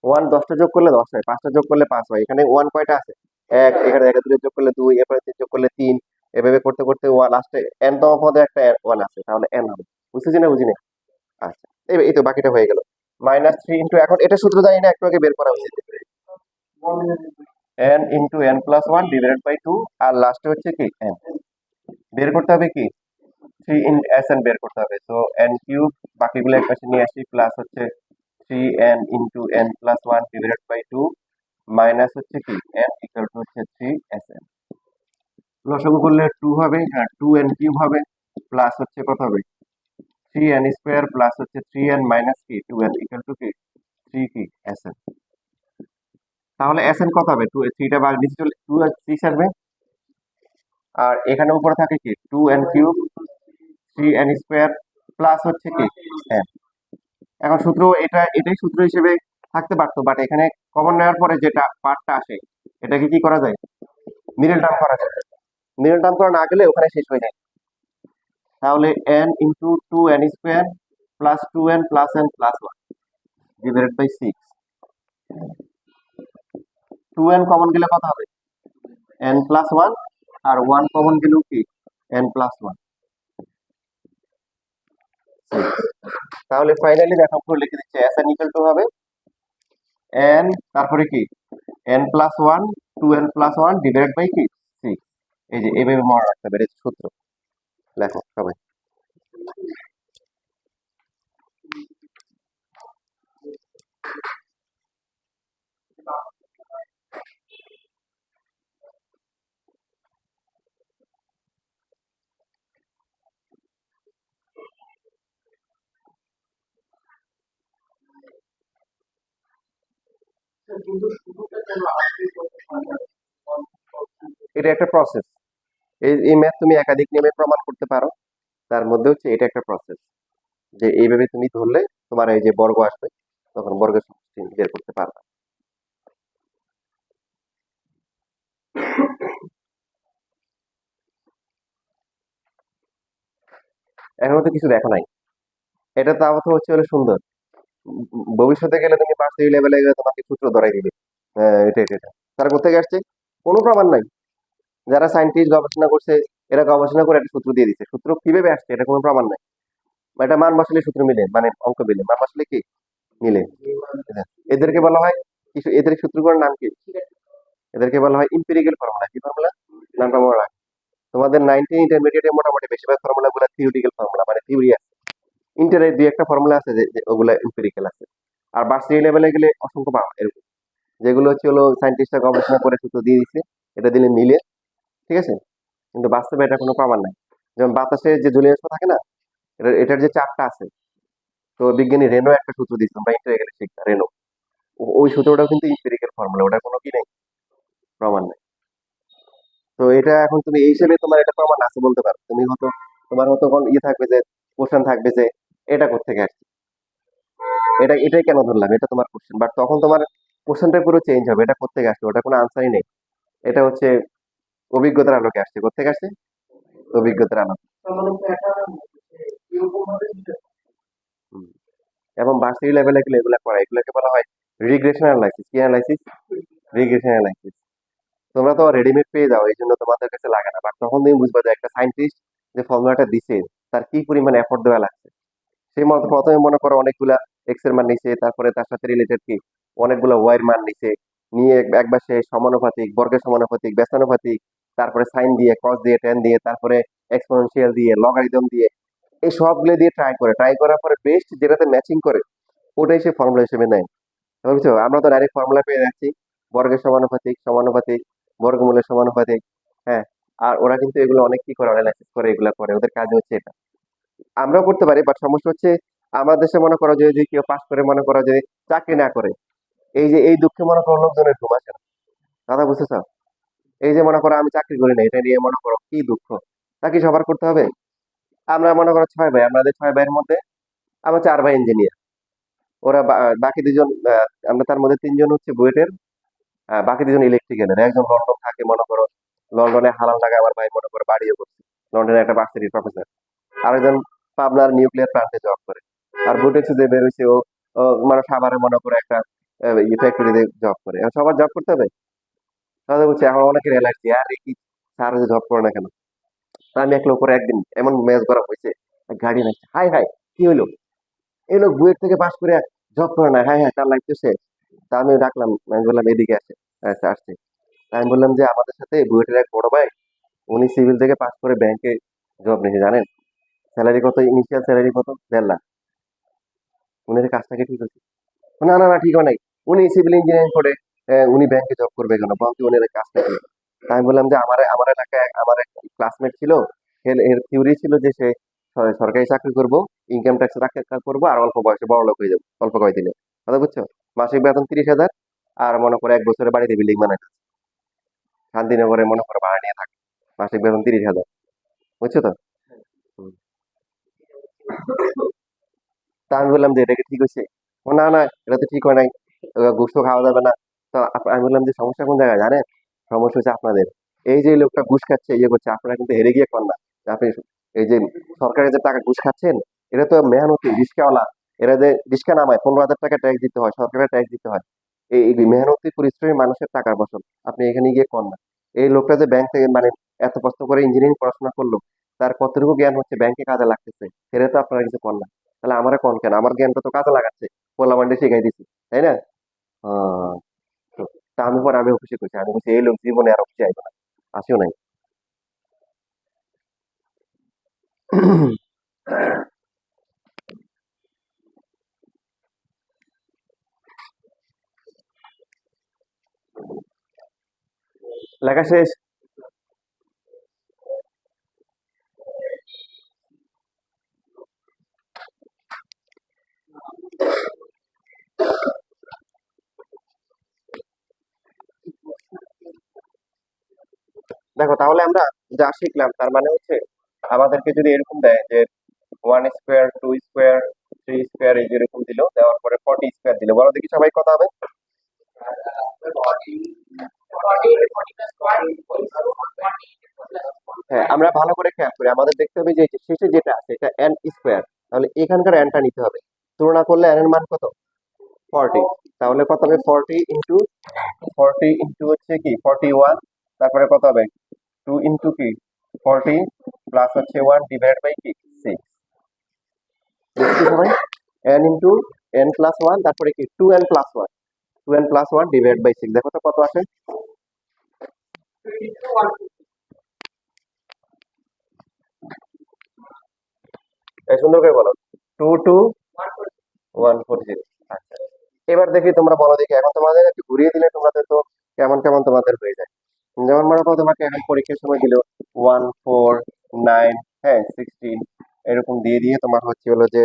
1 10টা যোগ করলে 10 হয়, 5টা যোগ করলে 5 হয়। এখানে 1 কয়টা আছে 1, এখানে 1 2 যোগ করলে 2, এরপরে 3 যোগ করলে 3, এভাবে করতে করতে লাস্টে n তম পদে একটা 1 আছে, তাহলে n হবে। বুঝতেছি না বুঝিনি। আচ্ছা, এই তো বাকিটা হয়ে গেল। -3 ইনটু, এখন এটা সূত্র জানি না, একটু আগে বের করা হয়েছে n into n plus 1 divided by 2, আর লাস্টে হচ্ছে কি n। বের করতে হবে কি 3 ইন Sn বের করতে হবে। তো n কিউব বাকিগুলো এক পাশে নিয়ে আসি, প্লাস হচ্ছে 3n into n plus 1 divided by 2 minus হচ্ছে কি n ইকুয়াল টু হচ্ছে 3Sn। লসাগু করলে 2 হবে, হ্যাঁ 2n কিউব হবে, প্লাস হচ্ছে কত হবে 3n স্কয়ার, প্লাস হচ্ছে 3n মাইনাস কি 2n ইকুয়াল টু কি 3 কি Sn। তাহলে Sn কত হবে 2, 3টা ভাগ নিচে চলে 2 আর 6 আসবে, আর এখানে উপরে থাকে কি 2n cube 3n square plus হচ্ছে কি n। এখন সূত্র এটাই সূত্র হিসেবে থাকতে পারতো, বাট এখানে কমন নেওয়ার পরে যেটা পার্টটা আসে এটাকে কি করা যায় মিডল টার্ম করা যায়। মিডল টার্ম করা না গেলে ওখানে শেষ হয়ে যায়। তাহলে n into 2n square plus 2n plus n plus 1 divided by 6। 2n common গেলে কত হবে n প্লাস 1, আর 1 কমন গেলেও কি n প্লাস 1। তাহলে ফাইনালি দেখো পুরো লিখে দিচ্ছে Sn ইকুয়াল টু হবে n, তারপরে কি n plus 1 2n plus 1 divided by কি 6। এই যে এইভাবে মনে রাখতে হবে, এটা সূত্র। লেখো সবাই। এটা একটা প্রসেস। এই ম্যাথ তুমি একাধিক নিয়মে প্রমাণ করতে পারো। তার মধ্যে হচ্ছে এটা একটা প্রসেস, যে এইভাবে তুমি ধরলে তোমার এই যে বর্গ আসবে, তখন বর্গের সমষ্টি বের করতে পারবে। এখন তো কিছু দেখো নাই, এটা তাও তো হচ্ছে হলো সুন্দর। ভবিষ্যতে গেলে তুমি ভার্সিটি লেভেলে গেলে তোমাকে সূত্র ধরাই দিবে। এটা তারা কোথেকে আসছে? কোনো প্রমাণ নাই। যারা সায়েন্টিস্ট গবেষণা করছে, এরা গবেষণা করে একটা সূত্র দিয়ে দিচ্ছে। সূত্র কিভাবে আসছে এটা কোনো প্রমাণ নাই। বা এটা মান বসালে সূত্র মিলে, মানে অঙ্ক মিলে, মান বসালে কি মিলে। এদেরকে বলা হয় কিছু, এদের সূত্রগুলোর নাম কি? এদেরকে বলা হয় ইম্পিরিক্যাল ফর্মুলা। কি ফর্মুলা? নামটা মনে রাখ। তোমাদের 19 ইন্টারমিডিয়েটে মোটামুটি বেশিরভাগ ফর্মুলা গুলো থিওরিটিক্যাল ফর্মুলা, মানে থিওরি আছে। ইন্টারের দুই একটা ফর্মুলা আছে যে ওগুলা এম্পিরিক্যাল আছে। আর ভার্সিটি লেভেলে গেলে অসংখ্য পাওয়া এরকম, যেগুলো হচ্ছে হলো সায়েন্টিস্টরা গবেষণা করে সূত্র দিয়ে দিচ্ছে, এটা দিলে মিলে। ঠিক আছে, কিন্তু বাস্তবে এটা কোনো প্রমাণ নাই। যেমন বাতাসে যে জলীয় অংশ থাকে না, এটার যে চাপটা আছে, তো বিজ্ঞানী রেনো একটা সূত্র দিচ্ছে, আমরা ইন্টারে গেলে শিখতাম রেনো। ওই সূত্রটাও কিন্তু ইম্পিরিক্যাল ফর্মুলা, ওটার কোনো কি নেই, প্রমাণ নেই। তো এটা এখন তুমি এই হিসেবে তোমার এটা প্রমাণ আছে বলতে পারো। তুমি হয়তো তোমার হয়তো কোন ইয়ে থাকবে যে কোশ্চেন থাকবে যে এটা কোত্থেকে আসছে, এটাই কেন ধরলাম, এটা তোমার কোশ্চেন। বাট তখন তোমার কোশ্চেনটা পুরো চেঞ্জ হবে, এটা কোত্থেকে আসছে, ওটা কোনো আনসারই নেই। এটা হচ্ছে অভিজ্ঞতার আলোকে আসছে। কোত্থেকে আসছে? অভিজ্ঞতার আলোকে। হুম। এবং ভার্সিটি লেভেলে গেলে এগুলা করা, এগুলোকে বলা হয় রিগ্রেশন অ্যানালাইসিস। কি অ্যানালাইসিস? Regression analysis. তোমরা তো রেডিমেড পেয়ে যাও, এই জন্য তোমাদের কাছে লাগে না। বাট তখন তুমি বুঝবা যে একটা সায়েন্টিস্ট যে ফর্মুলাটা দিছে, তার কি পরিমাণ এফোর্ট দেওয়া লাগছে। সেই মতো প্রথমে মনে করো অনেকগুলা এক্স এর মান নিছে, তারপরে তার সাথে রিলেটেড কি অনেকগুলা ওয়াই এর মান নিছে, নিয়ে একবার সে সমানুপাতিক, বর্গের সমানুপাতিক, ব্যস্তানুপাতিক, তারপরে সাইন দিয়ে, কস দিয়ে, টেন দিয়ে, তারপরে এক্সপোনেনশিয়াল দিয়ে, লগারিদম দিয়ে, এই সবগুলো দিয়ে ট্রাই করার পরে বেস্ট যেটাতে ম্যাচিং করে ওটাই সে ফর্মুলা হিসেবে নেয়। বুঝছো? আমরা তো ডাইরেক্ট ফর্মুলা পেয়ে যাচ্ছি, বর্গের সমানুপাতিক, সমানুপাতিক, বর্গমূলের সমানুপাতিক। হ্যাঁ, আর ওরা কিন্তু এগুলো অনেক কি করে, অ্যানালাইসিস করে, এগুলো করে, ওদের কাজ হচ্ছে এটা। আমরাও করতে পারি, বাট সমস্যা হচ্ছে আমার দেশে মনে করো যে যদি কেউ পাস করে মনে করো যে চাকরি না করে, এই যে এই দুঃখে মনে করো লোকজনের ঘুম আসে না। দাদা বুঝতেছ? এই যে মনে করো আমি চাকরি করি না, এটা নিয়ে মনে করো কি দুঃখ, তা কি সবার করতে হবে? আমরা মনে করো 6 ভাই, আমাদের 6 ভাইয়ের মধ্যে আমার 4 ভাই ইঞ্জিনিয়ার। ওরা বাকি দুজন, আমরা তার মধ্যে 3জন হচ্ছে বুয়েটের, বাকি দুজন ইলেকট্রিক্যালের। একজন লন্ডন থাকে মনে করো, লন্ডনে হালাল টাকা আমার ভাই মনে করো বাড়িও করছে, লন্ডনের একটা ভার্সিটির প্রফেসর। আরেকজন পাবনার নিউক্লিয়ার প্লান্টে জব করে। আর বুটেক্স যে বের হয়েছে ও মানে সাভারে মনে করে একটা ফ্যাক্টরিতে জব করে। এখন সবার জব করতে হবে? তাহলে বলছে এখন অনেকের অ্যালার্জি, আর কি স্যার জব করে না কেন? তা আমি এক লোক করে একদিন এমন মেজ করা হয়েছে, গাড়ি নাচছে, হাই হাই কি হইলো, এই লোক বুয়েট থেকে পাস করে জব করে না, হ্যাঁ হ্যাঁ তার লাইফ তো শেষ। তা আমি ডাকলাম, আমি বললাম এদিকে আসে। আচ্ছা আসছে। তা আমি বললাম যে আমাদের সাথে বুয়েটের এক বড় ভাই, উনি সিভিল থেকে পাস করে ব্যাংকে জব নিয়েছে, জানেন স্যালারি কত? ইনিশিয়াল স্যালারি কত? 1.5 লাখ। উনি যে কাজটাকে ঠিক হয়েছে? না না না, ঠিক হয় নাই। উনি সিভিল ইঞ্জিনিয়ারিং করে, উনি ব্যাংকে জব করবে কেন, বলতে উনি কাজটা কি? তা আমি বললাম যে আমার আমার এলাকায় আমার এক ক্লাসমেট ছিল, এর থিওরি ছিল যে সে সরকারি চাকরি করব, ইনকাম ট্যাক্স করবো, আর অল্প বয়সে বড় লোক হয়ে যাবো অল্প কয়েকদিনে। কথা বুঝছো? মাসিক বেতন 30,000, আর মনে করো 1 বছরে বাড়িতে বিল্ডিং বানায় শান্তিনগরে মনে করো ভাড়া নিয়ে থাকে, মাসিক বেতন 30,000। বুঝছো তো? হুম। তা আমি বললাম যে এটা কি ঠিক হয়েছে? ও না না, এটা তো ঠিক হয় নাই, ঘুষ তো খাওয়া যাবে না। তো আমি বললাম যে সমস্যা কোন জায়গায় জানেন? সমস্যা হচ্ছে আপনাদের। এই যে লোকটা ঘুষ খাচ্ছে, ইয়ে করছে, আপনারা কিন্তু হেরে গিয়ে কর না যে আপনি এই যে সরকারের যে টাকা ঘুষ খাচ্ছেন, এটা তো মেহনতি রিস্কাওয়ালা, এরা যে রিস্কা নামায় 15,000 টাকা ট্যাক্স দিতে হয়, সরকারের ট্যাক্স দিতে হয়। এই মেহনতি পরিশ্রমী মানুষের টাকার ফসল, আপনি এখানে গিয়ে কর না। এই লোকটা যে ব্যাংক থেকে মানে এত কষ্ট করে ইঞ্জিনিয়ারিং পড়াশোনা করলো, তার কতটুকু জ্ঞান হচ্ছে ব্যাংকে কাজে লাগতেছে, সেটা তো আপনারা কিছু কর না। তাহলে আমারে কোন কেন? আমার জ্ঞানটা তো কাজে লাগাচ্ছে, পোলা মান্ডি শিখাই দিছি, তাই না? আহ, তো তা আমি পরে আমিও খুশি করছি, আমি বলছি এই লোক জীবনে আর অফিসে আইব না, আসিও নাই। লেখা শেষ? দেখো তাহলে আমরা যা শিখলাম তার মানে হচ্ছে আমাদেরকে যদি এরকম দেয় যে 1 স্কোয়ার 2 স্কোয়ার 3 স্কোয়ার এই যেরকম দিল, দেওয়ার পরে 40 স্কোয়ার দিল, বলো দেখি সবাই কত হবে? হ্যাঁ, আমরা ভালো করে খেয়াল করি, আমাদের দেখতে হবে যে এই যে শেষে যেটা আছে এটা n স্কোয়ার, তাহলে এখানকার nটা নিতে হবে। তুলনা করলে n এর মান কত? 40। তাহলে কত হবে? 40 ইন্টু হচ্ছে কি 41, তারপরে কত হবে? 2 ইন্টু কি 40 প্লাস হচ্ছে 1 ডিভাইড বাই কি 6। দেখছি সবাই, n ইন্টু n+1, তারপরে কি 2n+1, 2n+1 ডিভাইড বাই 6, দেখো তো কত আসে? এই সুন্দর করে বলো, 22140। আচ্ছা, এবার দেখি তোমরা বলো দেখি, এখন তোমাদের একটু ঘুরিয়ে দিলে তোমাদের তো কেমন কেমন তোমাদের হয়ে যায়। যেমন মনে করো তোমাকে এখন পরীক্ষার সময় দিল 1 4 9, হ্যাঁ 16, এরকম দিয়ে দিয়ে তোমার হচ্ছে হলো যে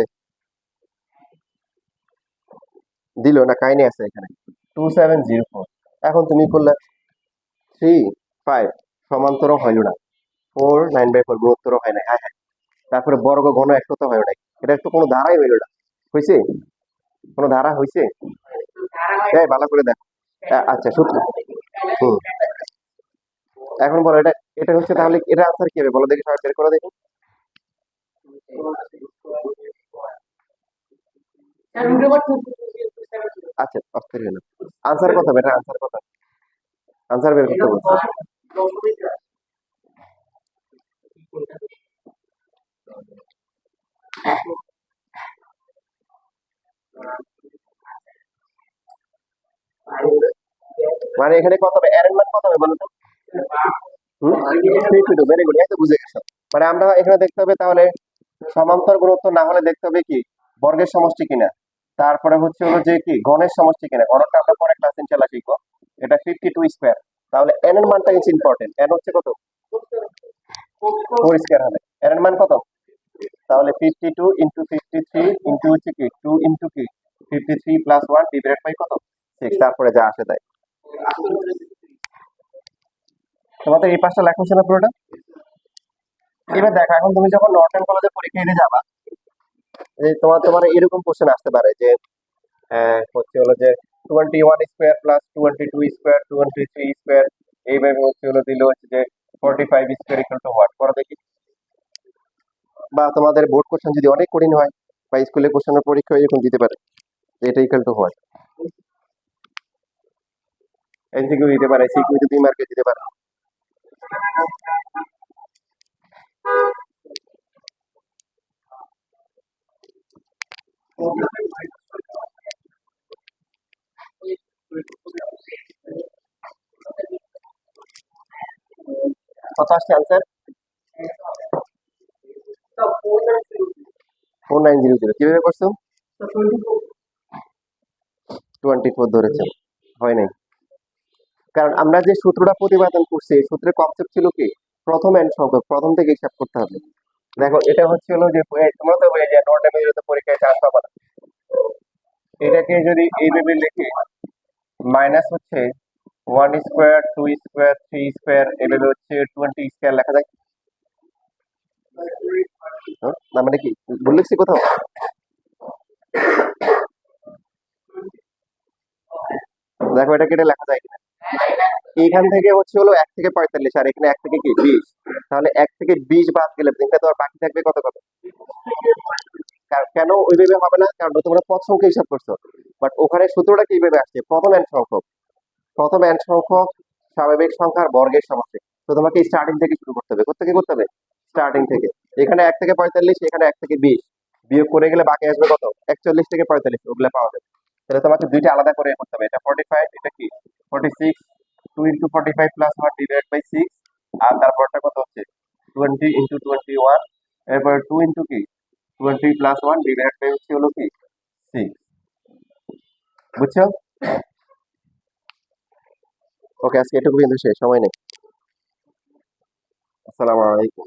দিল না কাহিনী আছে এখানে 2704। এখন তুমি করলে 3 5 সমান্তর হইল না, 4 9/4 গুণোত্তর হয় না, হ্যাঁ হ্যাঁ, তারপরে বর্গ ঘন একশো তো হয় নাই, এটা তো কোনো ধারাই হইল না, হয়েছে? কোনো ধারা হয়েছে? এই ভালো করে দেখো। আচ্ছা সূত্র, হুম, এখন বলো এটা, এটা হচ্ছে তাহলে এটা আনসার কি হবে বলো দেখি, সবাই বের করে দেখি। আচ্ছা অস্থির হলো, আনসার কত হবে? এটা আনসার কত? আনসার বের করতে বলছি। মানে এখানে কত হবে? এর মান কত হবে বলো তো? হুম, 3 ভেরি গুড, এই তো বুঝে গেছো। মানে আমরা এখানে দেখতে হবে তাহলে সমান্তর গুণোত্তর না হলে দেখতে হবে কি বর্গের সমষ্টি কিনা, তারপরে হচ্ছে হলো যে কি ঘনের সমষ্টি কিনা, ঘনটা আমরা পরে ক্লাস ইনশাআল্লাহ শিখবো। এটা 52 স্কোয়ার, তাহলে n এর মানটা ইজ ইম্পর্টেন্ট, n হচ্ছে কত? 4 স্কোয়ার হবে। n এর মান কত? তাহলে 52 ইন্টু 53 ইন্টু হচ্ছে কি 2 ইন্টু কি 53+1 ডিভাইড বাই কত 6, তারপরে যা আসে তাই। তোমাদের এই পাঁচটা লেখা ছিল পুরোটা। এবার দেখো, এখন তুমি যখন নর্টন কলেজে পরীক্ষা দিতে যাবা, যে তোমার তোমার এরকম কোশ্চেন আসতে পারে যে হচ্ছে হলো যে 21 স্কোয়ার প্লাস 22 স্কোয়ার 23 স্কোয়ার, এইভাবে হচ্ছে হলো দিল হচ্ছে যে 45 স্কোয়ার ইকুয়াল টু হোয়াট, করো দেখি। বা তোমাদের বোর্ড কোশ্চেন যদি অনেক কঠিন হয় বা স্কুলে কোশ্চেনের পরীক্ষা এরকম দিতে পারে যে এটা ইকুয়াল টু হোয়াট, এমসিকিউ দিতে পারে, সিকিউ 2 মার্কে দিতে পারে। কত আসছে আনসার? 4900। কিভাবে করছো? 24 ধরেছে, হয় নাই। কারণ আমরা যে সূত্রটা প্রতিপাদন করছি এই সূত্রের কনসেপ্ট ছিল কি প্রথম এন্ড সংখ্যক, প্রথম থেকে হিসাব করতে হবে। দেখো এটা হচ্ছে হলো যে তোমরা তো যে নর্থ আমেরিকাতে পরীক্ষায় চান্স পাবা না, এটাকে যদি এইভাবে লিখে মাইনাস হচ্ছে 1 স্কোয়ার 2 স্কোয়ার 3 স্কোয়ার এভাবে হচ্ছে 20 স্কোয়ার লেখা যায়। হ্যাঁ? না মানে কি ভুল লিখছি কোথাও? দেখো এটা কেটে লেখা যায় কিনা। এইখান থেকে হচ্ছে হলো 1 থেকে 45, আর এখানে 1 থেকে কি 20, তাহলে 1 থেকে 20 বাদ গেলে দিনটা তো আর বাকি থাকবে কত কত। কেন ওইভাবে হবে না? কারণ তোমরা পদ সংখ্যা হিসাব করছো, বাট ওখানে সূত্রটা কিভাবে আসছে প্রথম এন্ড সংখ্যক, প্রথম এন্ড সংখ্যক স্বাভাবিক সংখ্যার বর্গের সমষ্টি। তো তোমাকে স্টার্টিং থেকে শুরু করতে হবে, কোথা থেকে করতে হবে? স্টার্টিং থেকে। এখানে 1 থেকে 45, এখানে 1 থেকে 20 বিয়োগ করে গেলে বাকি আসবে কত? 41 থেকে 45, ওগুলো পাওয়া যাবে। তাহলে তোমাকে দুইটা আলাদা করে করতে হবে, এটা 45, এটা কি 46, 2 ইন্টু 45+1 ডিভাইড বাই 6, আর তারপরটা কত হচ্ছে 20 ইন্টু 21, এরপর 2 ইন্টু কি 20+1 ডিভাইড বাই হচ্ছে হলো কি 6। বুঝছো? ওকে, আজকে এটুকু কিন্তু শেষ, সময় নেই। আসসালামু আলাইকুম।